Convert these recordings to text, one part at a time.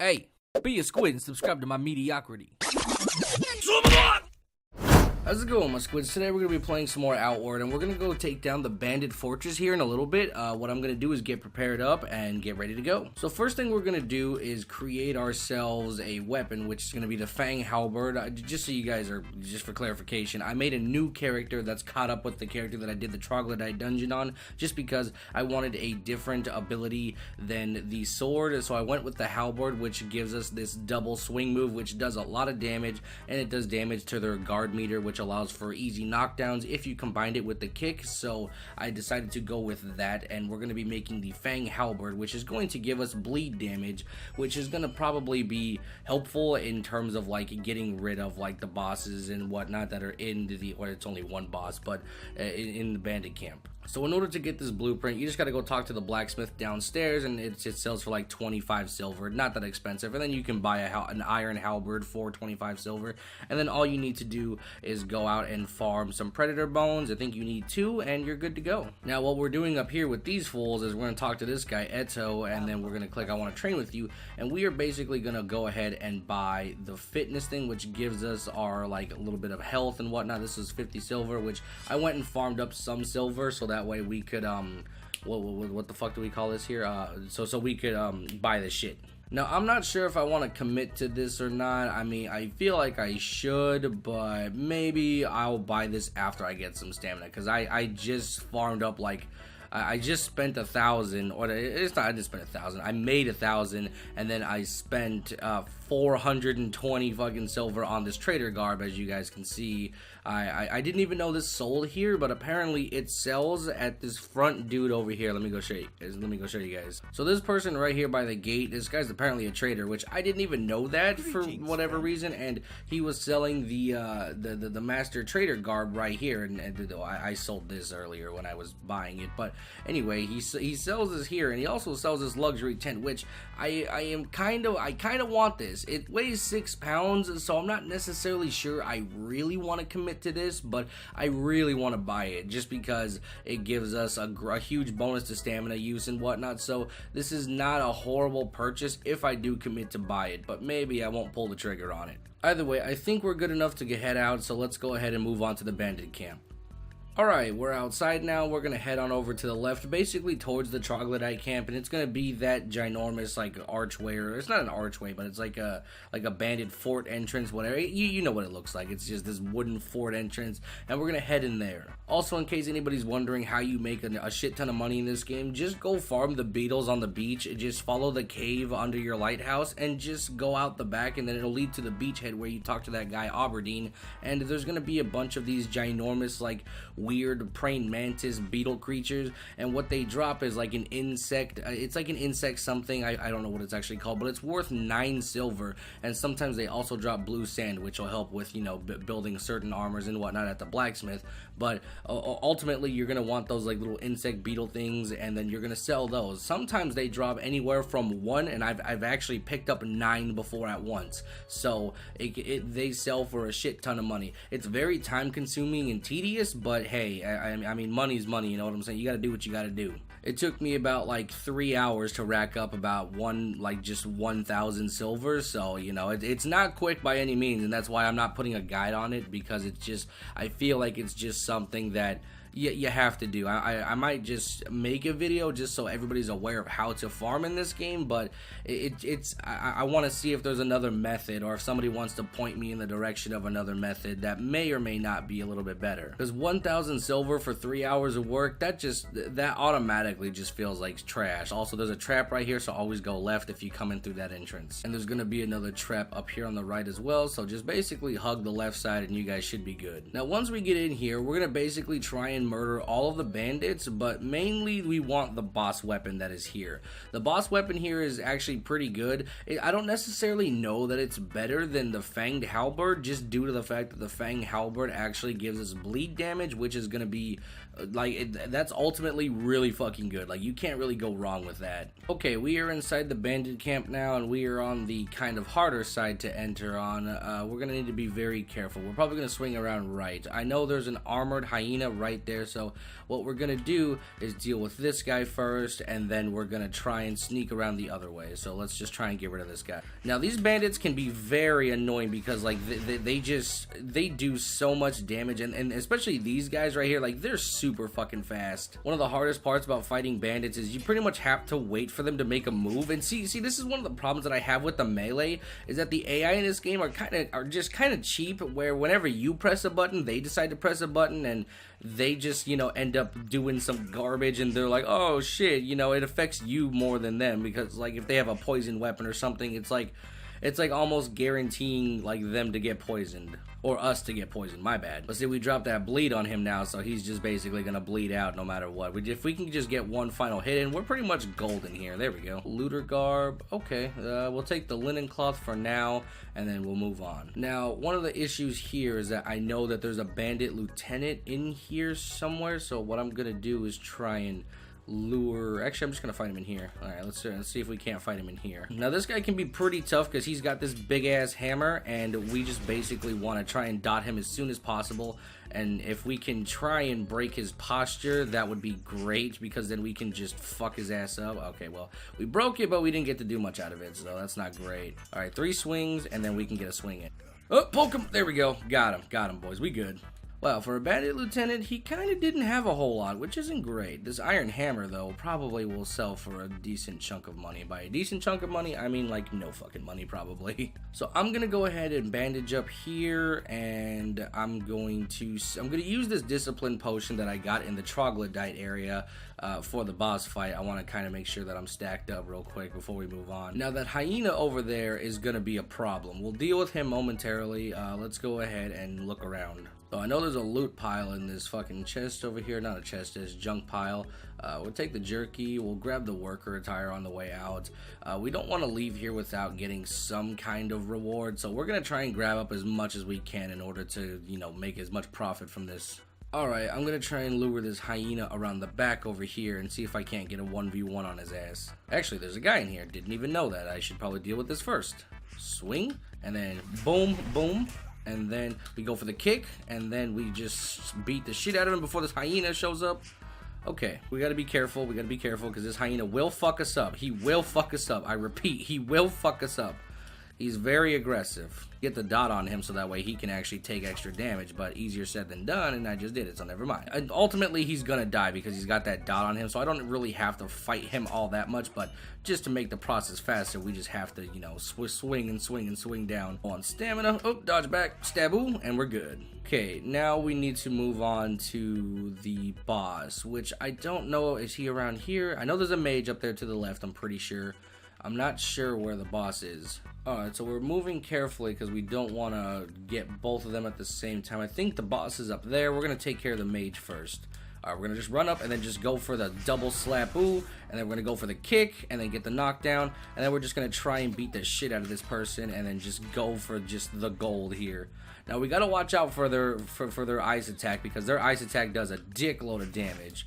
Hey, be a squid and subscribe to my mediocrity. How's it going, my squids? Today we're going to be playing some more Outward, and we're going to go take down the Bandit Fortress here in a little bit. What I'm going to do is get prepared up and get ready to go. So first thing we're going to do is create ourselves a weapon, which is going to be the Fang Halberd. Just so you guys are, just for clarification, I made a new character that's caught up with the character that I did the Troglodyte dungeon on, just because I wanted a different ability than the sword. So I went with the Halberd, which gives us this double swing move, which does a lot of damage, and it does damage to their guard meter, which allows for easy knockdowns if you combined it with the kick. So I decided to go with that, and we're going to be making the Fang Halberd, which is going to give us bleed damage, which is going to probably be helpful in terms of like getting rid of like the bosses and whatnot that are in the, or it's only one boss, but in the Bandit Camp. So in order to get this blueprint, you just got to go talk to the blacksmith downstairs, and it sells for like 25 silver, not that expensive. And then you can buy an iron halberd for 25 silver. And then all you need to do is go out and farm some predator bones. I think you need 2, and you're good to go. Now what we're doing up here with these fools is we're going to talk to this guy Eto, and then we're going to click I want to train with you, and we are basically going to go ahead and buy the fitness thing, which gives us our like a little bit of health and whatnot. This is 50 silver, which I went and farmed up some silver so that way we could what the fuck do we call this here, so we could buy this shit. Now I'm not sure if I want to commit to this or not. I mean, I feel like I should, but maybe I'll buy this after I get some stamina, because I just farmed up like I just spent 1,000, or it's not, I just spent 1,000. I made 1,000, and then I spent 420 fucking silver on this trader garb, as you guys can see. I didn't even know this sold here, but apparently it sells at this front dude over here. Let me go show you. Let me go show you guys. So this person right here by the gate, this guy's apparently a trader, which I didn't even know that for whatever reason, and he was selling the master trader garb right here, and I sold this earlier when I was buying it, but anyway, he sells this here, and he also sells this luxury tent, which I kind of want this. It weighs 6 pounds, so I'm not necessarily sure I really want to commit to this, but I really want to buy it just because it gives us a huge bonus to stamina use and whatnot. So this is not a horrible purchase if I do commit to buy it, but maybe I won't pull the trigger on it. Either way, I think we're good enough to head out, so let's go ahead and move on to the Bandit Camp. Alright, we're outside now. We're gonna head on over to the left, basically towards the Troglodyte camp, and it's gonna be that ginormous like archway, or it's not an archway, but it's like a bandit fort entrance, whatever. You know what it looks like. It's just this wooden fort entrance, and we're gonna head in there. Also, in case anybody's wondering how you make a shit ton of money in this game, just go farm the beetles on the beach, just follow the cave under your lighthouse, and just go out the back, and then it'll lead to the beachhead where you talk to that guy Aberdeen, and there's gonna be a bunch of these ginormous like weird praying mantis beetle creatures, and what they drop is like an insect. It's like an insect something, I don't know what it's actually called, but it's worth 9 silver, and sometimes they also drop blue sand, which will help with, you know, building certain armors and whatnot at the blacksmith. But ultimately you're gonna want those like little insect beetle things, and then you're gonna sell those. Sometimes they drop anywhere from 1, and I've actually picked up 9 before at once, so they sell for a shit ton of money. It's very time consuming and tedious, but hey, I mean, money's money, you know what I'm saying? You gotta do what you gotta do. It took me about like 3 hours to rack up about just 1,000 silver, so you know, it's not quick by any means, and that's why I'm not putting a guide on it, because it's just, I feel like it's just something that you have to do. I might just make a video just so everybody's aware of how to farm in this game, but I want to see if there's another method, or if somebody wants to point me in the direction of another method that may or may not be a little bit better. Because 1,000 silver for 3 hours of work, that automatically just feels like trash. Also, there's a trap right here, so always go left if you come in through that entrance. And there's gonna be another trap up here on the right as well, so just basically hug the left side and you guys should be good. Now once we get in here, we're gonna basically try and murder all of the bandits, but mainly we want the boss weapon that is here. The boss weapon here is actually pretty good. I don't necessarily know that it's better than the Fanged Halberd, just due to the fact that the Fanged Halberd actually gives us bleed damage, which is going to be Like, that's ultimately really fucking good. Like, you can't really go wrong with that. Okay, we are inside the Bandit Camp now, and we are on the kind of harder side to enter on. We're gonna need to be very careful. We're probably gonna swing around right. I know there's an armored hyena right there, so what we're gonna do is deal with this guy first, and then we're gonna try and sneak around the other way. So let's just try and get rid of this guy. Now, these bandits can be very annoying because, like, they do so much damage, and especially these guys right here, like, they're super fucking fast. One of the hardest parts about fighting bandits is you pretty much have to wait for them to make a move. And see, this is one of the problems that I have with the melee, is that the AI in this game are just kind of cheap, where whenever you press a button, they decide to press a button, and they just, you know, end up doing some garbage, and they're like, oh shit, you know, it affects you more than them, because, like, if they have a poison weapon or something, it's like almost guaranteeing, like, them to get poisoned. Or us to get poisoned, my bad. But see, we dropped that bleed on him now, so he's just basically gonna bleed out no matter what. If we can just get one final hit in, we're pretty much golden here. There we go. Looter garb. Okay, we'll take the linen cloth for now, and then we'll move on. Now, one of the issues here is that I know that there's a bandit lieutenant in here somewhere, so what I'm gonna do is try and lure. Actually, I'm just gonna fight him in here. All right, let's see if we can't fight him in here. Now, this guy can be pretty tough because he's got this big ass hammer, and we just basically want to try and dot him as soon as possible. And if we can try and break his posture, that would be great, because then we can just fuck his ass up. Okay, well, we broke it, but we didn't get to do much out of it, so that's not great. All right, 3 swings, and then we can get a swing in. Oh, poke him. There we go. Got him, boys. We good. Well, for a bandit lieutenant, he kind of didn't have a whole lot, which isn't great. This iron hammer, though, probably will sell for a decent chunk of money. By a decent chunk of money, I mean, like, no fucking money, probably. So I'm gonna go ahead and bandage up here, and I'm gonna use this discipline potion that I got in the troglodyte area for the boss fight. I want to kind of make sure that I'm stacked up real quick before we move on. Now, that hyena over there is gonna be a problem. We'll deal with him momentarily. Let's go ahead and look around. So I know there's a loot pile in this fucking chest over here. Not a chest, it's junk pile. We'll take the jerky. We'll grab the worker attire on the way out. We don't want to leave here without getting some kind of reward. So we're going to try and grab up as much as we can in order to, you know, make as much profit from this. Alright, I'm going to try and lure this hyena around the back over here and see if I can't get a 1v1 on his ass. Actually, there's a guy in here. Didn't even know that. I should probably deal with this first. Swing, and then boom, boom. And then we go for the kick, and then we just beat the shit out of him before this hyena shows up. Okay, we gotta be careful. We gotta be careful, because this hyena will fuck us up. He will fuck us up. I repeat, he will fuck us up. He's very aggressive. Get the dot on him so that way he can actually take extra damage, but easier said than done, and I just did it, so never mind. And ultimately, he's gonna die because he's got that dot on him, so I don't really have to fight him all that much, but just to make the process faster, we just have to, you know, swing and swing and swing down on stamina. Oh, dodge back, staboo, and we're good. Okay, now we need to move on to the boss, which I don't know, is he around here? I know there's a mage up there to the left, I'm pretty sure. I'm not sure where the boss is. Alright, so we're moving carefully because we don't want to get both of them at the same time. I think the boss is up there. We're going to take care of the mage first. Alright, we're going to just run up and then just go for the double slap ooh, and then we're going to go for the kick and then get the knockdown, and then we're just going to try and beat the shit out of this person and then just go for just the gold here. Now, we got to watch out for their ice attack, because their ice attack does a dickload of damage.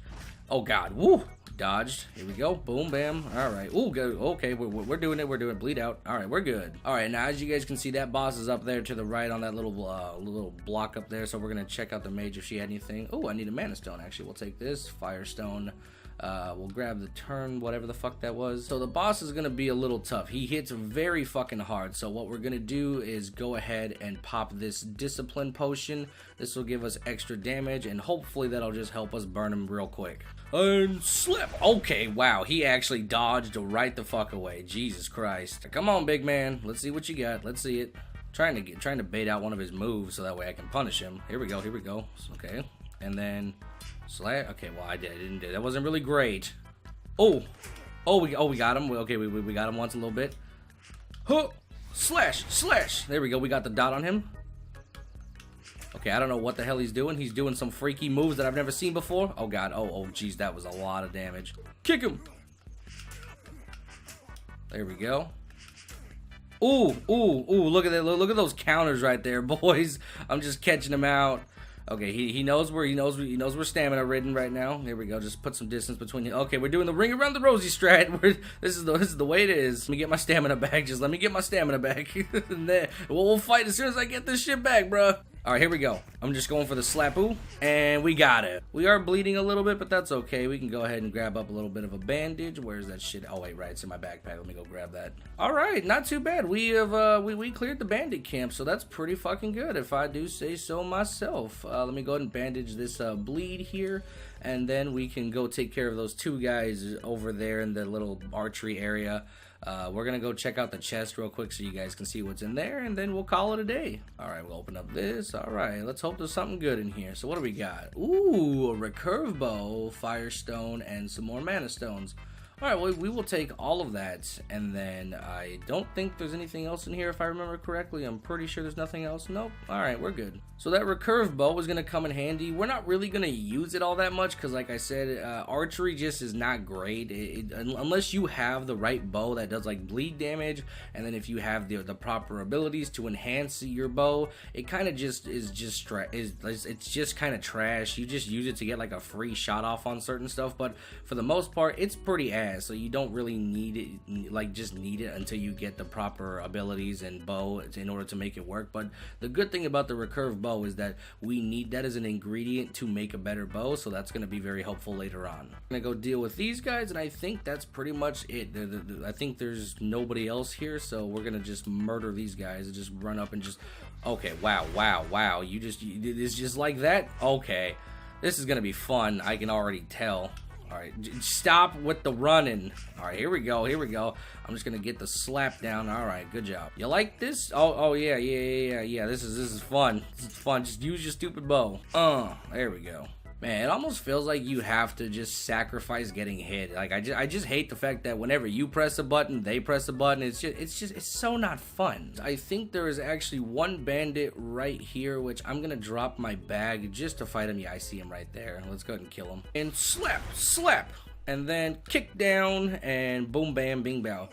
Oh god, woo! Dodged. Here we go. Boom, bam. Alright. Ooh, good. Okay, we're doing it. We're doing it. Bleed out. Alright, we're good. Alright, now as you guys can see, that boss is up there to the right on that little block up there. So we're going to check out the mage if she had anything. Oh, I need a mana stone, actually. We'll take this. Firestone. We'll grab the turn, whatever the fuck that was. So the boss is going to be a little tough. He hits very fucking hard. So what we're going to do is go ahead and pop this discipline potion. This will give us extra damage, and hopefully that'll just help us burn him real quick. And slip. Okay, wow. He actually dodged right the fuck away. Jesus Christ. Come on, big man. Let's see what you got. Let's see it. Trying to bait out one of his moves so that way I can punish him. Here we go. Here we go. Okay. And then slash. Okay, well, I didn't do that. Wasn't really great. Oh, we got him. Okay, we got him once a little bit. Huh. Slash. There we go. We got the dot on him. Okay, I don't know what the hell he's doing. He's doing some freaky moves that I've never seen before. Oh god. Oh geez, that was a lot of damage. Kick him. There we go. Ooh, look at that. Look at those counters right there, boys. I'm just catching them out. Okay, he knows we're stamina ridden right now. Here we go. Just put some distance between you. Okay, we're doing the ring around the rosy strat. This is the way it is. Let me get my stamina back. Just let me get my stamina back. And then we'll fight as soon as I get this shit back, bruh. All right, here we go. I'm just going for the slap-oo, and we got it. We are bleeding a little bit, but that's okay. We can go ahead and grab up a little bit of a bandage. Where's that shit? Oh wait, right, it's in my backpack. Let me go grab that. All right, not too bad. We have we cleared the bandit camp, so that's pretty fucking good, if I do say so myself. Let me go ahead and bandage this bleed here, and then we can go take care of those two guys over there in the little archery area. We're gonna go check out the chest real quick so you guys can see what's in there, and then we'll call it a day. All right, we'll open up this. All right, let's hope there's something good in here. So what do we got? Ooh, a Recurve Bow, Firestone, and some more Mana Stones. All right, well, we will take all of that, and then I don't think there's anything else in here if I remember correctly. I'm pretty sure there's nothing else. Nope. All right, we're good. So that Recurve Bow is going to come in handy. We're not really going to use it all that much because, like I said, archery just is not great. Unless you have the right bow that does like bleed damage, and then if you have the proper abilities to enhance your bow, it kind of just it's just kind of trash. You just use it to get like a free shot off on certain stuff, but for the most part, it's pretty ass. So you don't really need it, like just need it until you get the proper abilities and bow in order to make it work. But the good thing about the Recurve Bow is that we need that as an ingredient to make a better bow, so that's going to be very helpful later on. I'm going to go deal with these guys, and I think that's pretty much it. I think there's nobody else here, so we're going to just murder these guys and just run up and just... Okay, wow. It's just like that? Okay. This is going to be fun, I can already tell. Alright, stop with the running. Alright, here we go. I'm just gonna get the slap down. Alright, good job. You like this? Oh yeah. This is fun. This is fun. Just use your stupid bow. There we go. Man, it almost feels like you have to just sacrifice getting hit. Like I just hate the fact that whenever you press a button, they press a button. It's so not fun. I think there is actually one bandit right here, which I'm gonna drop my bag just to fight him. Yeah, I see him right there. Let's go ahead and kill him. And slap, and then kick down, and boom, bam, bing, bow.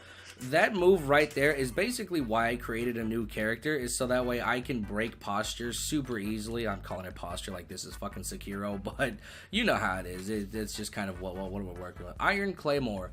That move right there is basically why I created a new character, is so that way I can break postures super easily. I'm calling it posture like this is fucking Sekiro, but you know how it is. It's just kind of what we're working with. Iron Claymore.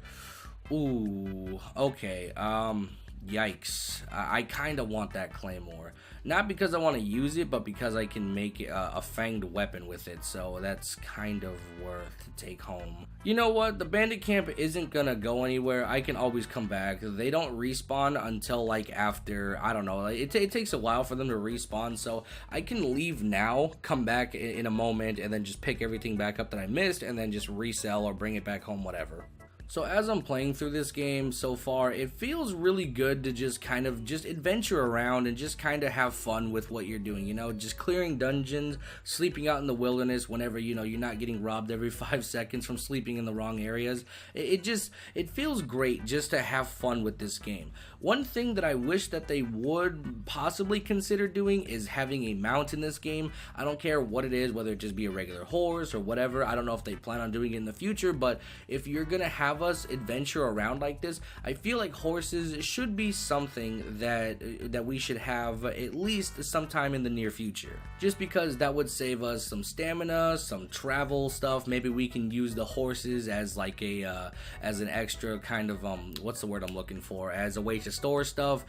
Ooh, okay. Yikes. I kind of want that Claymore. Not because I want to use it, but because I can make a fanged weapon with it, so that's kind of worth to take home. You know what? The Bandit Camp isn't gonna go anywhere. I can always come back. They don't respawn until like after, I don't know, it takes a while for them to respawn, so I can leave now, come back in a moment, and then just pick everything back up that I missed, and then just resell or bring it back home, whatever. So as I'm playing through this game so far, it feels really good to just kind of just adventure around and just kind of have fun with what you're doing, you know, just clearing dungeons, sleeping out in the wilderness whenever, you know, you're not getting robbed every 5 seconds from sleeping in the wrong areas. It feels great just to have fun with this game. One thing that I wish that they would possibly consider doing is having a mount in this game. I don't care what it is, whether it just be a regular horse or whatever. I don't know if they plan on doing it in the future, but if you're gonna have us adventure around like this, I feel like horses should be something that we should have at least sometime in the near future, just because that would save us some stamina, some travel stuff. Maybe we can use the horses as like a as an extra kind of what's the word I'm looking for, as a way to store stuff.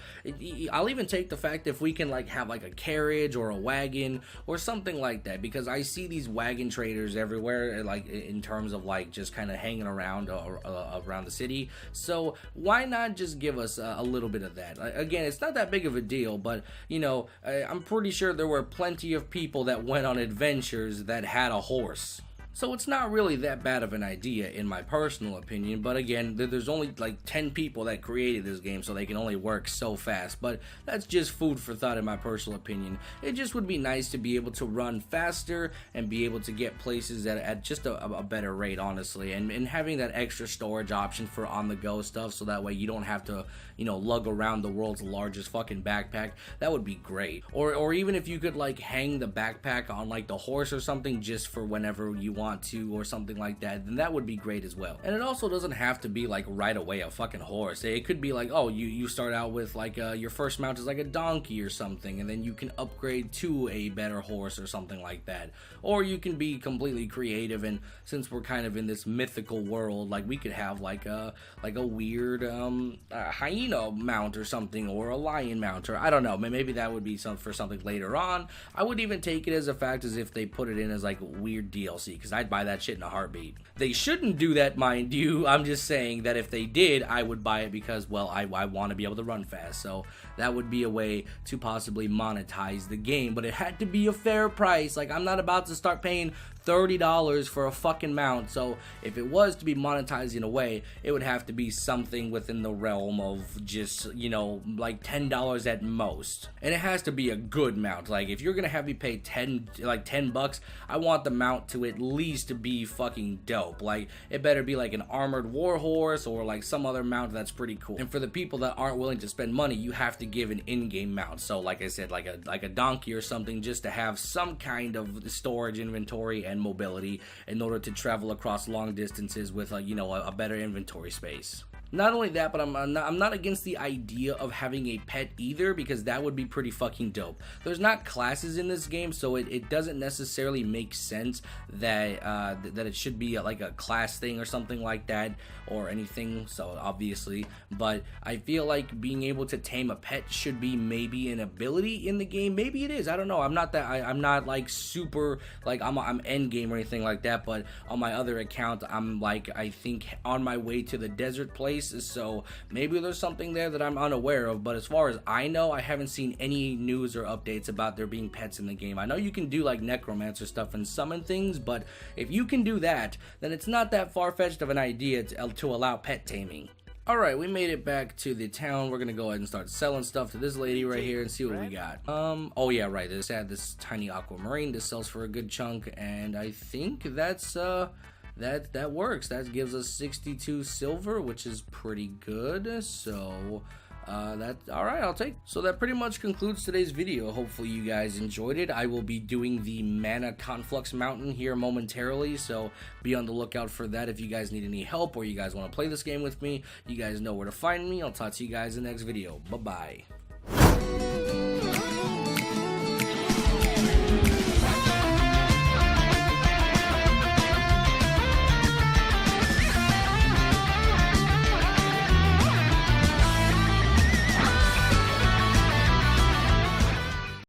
I'll even take the fact if we can like have like a carriage or a wagon or something like that, because I see these wagon traders everywhere, like in terms of like just kind of hanging around around the city. So why not just give us a little bit of that? Again, it's not that big of a deal, but you know, I'm pretty sure there were plenty of people that went on adventures that had a horse. So it's not really that bad of an idea in my personal opinion, but again, there's only like 10 people that created this game, so they can only work so fast, but that's just food for thought in my personal opinion. It just would be nice to be able to run faster and be able to get places at just a better rate, honestly, and having that extra storage option for on-the-go stuff, so that way you don't have to, you know, lug around the world's largest fucking backpack, that would be great. Or even if you could like hang the backpack on like the horse or something just for whenever you want to or something like that, then that would be great as well. And it also doesn't have to be like right away a fucking horse. It could be like, oh, you start out with like your first mount is like a donkey or something, and then you can upgrade to a better horse or something like that. Or you can be completely creative, and since we're kind of in this mythical world, like we could have like a weird hyena mount or something, or a lion mount, or I don't know, maybe that would be for something later on. I would even take it as a fact as if they put it in as like weird DLC, because I'd buy that shit in a heartbeat. They shouldn't do that, mind you. I'm just saying that if they did, I would buy it because, well, I want to be able to run fast, so that would be a way to possibly monetize the game, but it had to be a fair price. Like, I'm not about to start paying $30 for a fucking mount, so if it was to be monetized in a way, it would have to be something within the realm of just, you know, like $10 at most, and it has to be a good mount. Like, if you're gonna have me pay 10 bucks, I want the mount to at least be fucking dope. Like, it better be like an armored war horse or like some other mount that's pretty cool. And for the people that aren't willing to spend money, you have to give an in-game mount. So like I said, like a donkey or something, just to have some kind of storage inventory and mobility in order to travel across long distances with a better inventory space. Not only that, but I'm not against the idea of having a pet either, because that would be pretty fucking dope. There's not classes in this game, so it doesn't necessarily make sense that that it should be like a class thing or something like that or anything, so obviously, but I feel like being able to tame a pet should be maybe an ability in the game. Maybe it is, I don't know. I'm not like super like I'm end game or anything like that, but on my other account I'm like, I think, on my way to the desert place, so maybe there's something there that I'm unaware of. But as far as I know, I haven't seen any news or updates about there being pets in the game. I know you can do like necromancer stuff and summon things, but if you can do that, then it's not that far-fetched of an idea to allow pet taming. Alright, we made it back to the town. We're gonna go ahead and start selling stuff to this lady right here and see what we got. Oh yeah, right, this tiny aquamarine. This sells for a good chunk, and I think that's that works. That gives us 62 silver, which is pretty good. So that's alright, I'll take. So that pretty much concludes today's video. Hopefully you guys enjoyed it. I will be doing the mana conflux mountain here momentarily, so be on the lookout for that. If you guys need any help or you guys want to play this game with me, you guys know where to find me. I'll talk to you guys in the next video. Bye bye.